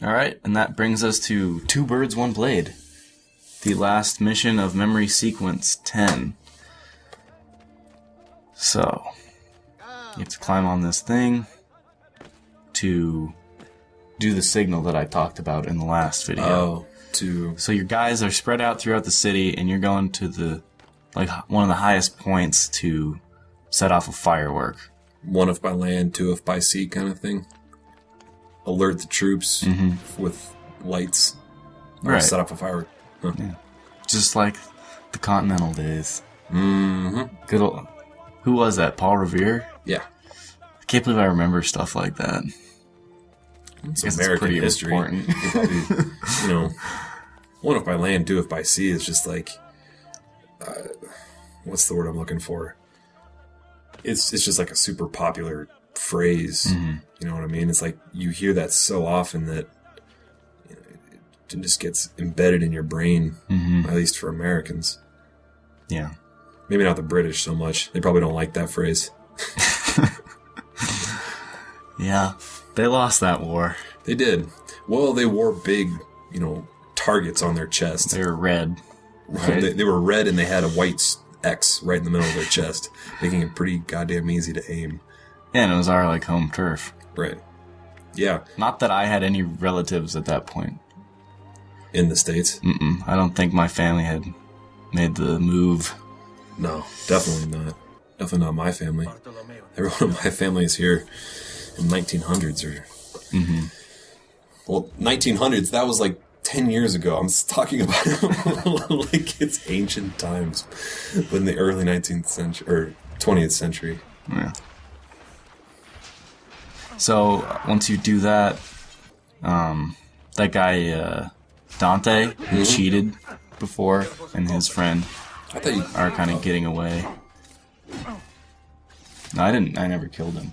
Alright, and that brings us to Two Birds, One Blade. The last mission of Memory Sequence 10. So, you have to climb on this thing to do the signal that I talked about in the last video. So your guys are spread out throughout the city, and you're going to the one of the highest points to set off a firework. 1 if by land, 2 if by sea kind of thing. Alert the troops with lights. Or set off a firework. Huh. Yeah. Just like the Continental days. Mm-hmm. Good old... Who was that? Paul Revere? Yeah. I can't believe I remember stuff like that. It's American history. Probably, 1 if by land, 2 if by sea is just like... what's the word I'm looking for? It's just like a super popular phrase. Mm-hmm. You know what I mean? It's like you hear that so often that it just gets embedded in your brain, at least for Americans. Yeah. Maybe not the British so much. They probably don't like that phrase. Yeah. They lost that war. They did. Well, they wore big, targets on their chest. They were red. Right? They were red and they had a white X right in the middle of their chest, making it pretty goddamn easy to aim. Yeah, and it was our, home turf. Right. Yeah. Not that I had any relatives at that point. In the States? Mm-mm. I don't think my family had made the move. No, definitely not. Definitely not my family. Everyone in my family is here in 1900s or... Mm-hmm. Well, 1900s, that was 10 years ago. I'm talking about like it's ancient times, but in the early 19th century or 20th century. Yeah. So once you do that, that guy Dante, who cheated before, and his friend are kind of getting away. No, I didn't. I never killed him.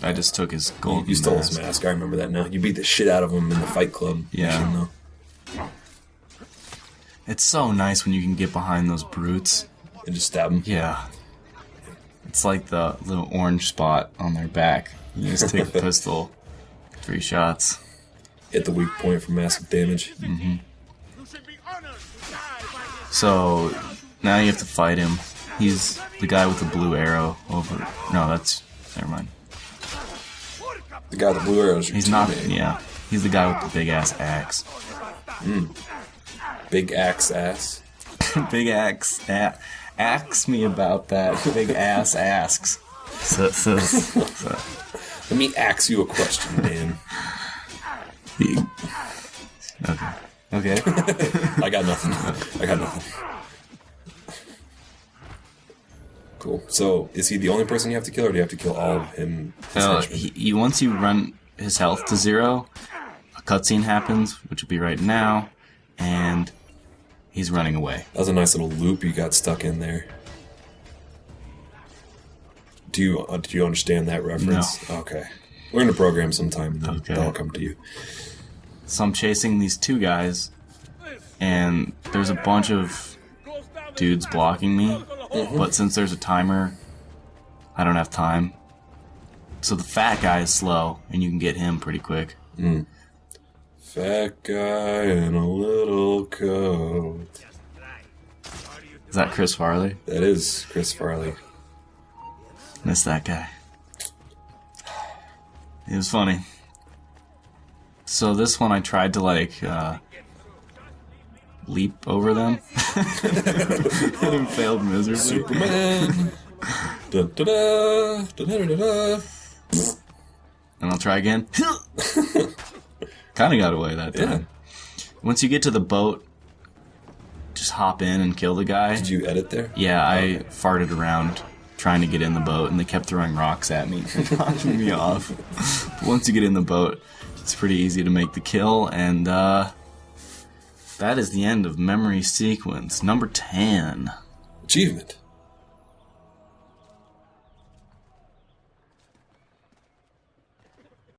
I just took his gold. You stole his mask. I remember that now. You beat the shit out of him in the Fight Club. Yeah. It's so nice when you can get behind those brutes and just stab them. Yeah. It's like the little orange spot on their back. You just take a pistol, 3 shots. Hit the weak point for massive damage. Mm-hmm. So now you have to fight him. He's the guy with the blue arrow over... No, that's... Never mind. The guy with the blue arrow is your He's not... teammate. Yeah. He's the guy with the big-ass axe. Big axe. Big axe. Ask me about that. Big ass asks. So. Let me ask you a question, man. Okay. I got nothing. Cool. So, is he the only person you have to kill, or do you have to kill all of him? Once you run his health to 0, a cutscene happens, which will be right now, and he's running away. That was a nice little loop you got stuck in there. Do you understand that reference? No. Okay. We're in a program sometime, and then Okay. that'll come to you. So I'm chasing these 2 guys, and there's a bunch of dudes blocking me, but since there's a timer, I don't have time. So the fat guy is slow, and you can get him pretty quick. Fat guy in a little coat. Is that Chris Farley? That is Chris Farley. Miss that guy. It was funny. So this one I tried to leap over them. And failed miserably. Superman. Dun, da, da, da, da, da, da. And I'll try again. Kind of got away that time. Yeah. Once you get to the boat, just hop in and kill the guy. Did you edit there? Yeah, I farted around trying to get in the boat, and they kept throwing rocks at me and knocking me off. But once you get in the boat, it's pretty easy to make the kill, and that is the end of Memory Sequence number 10. Achievement.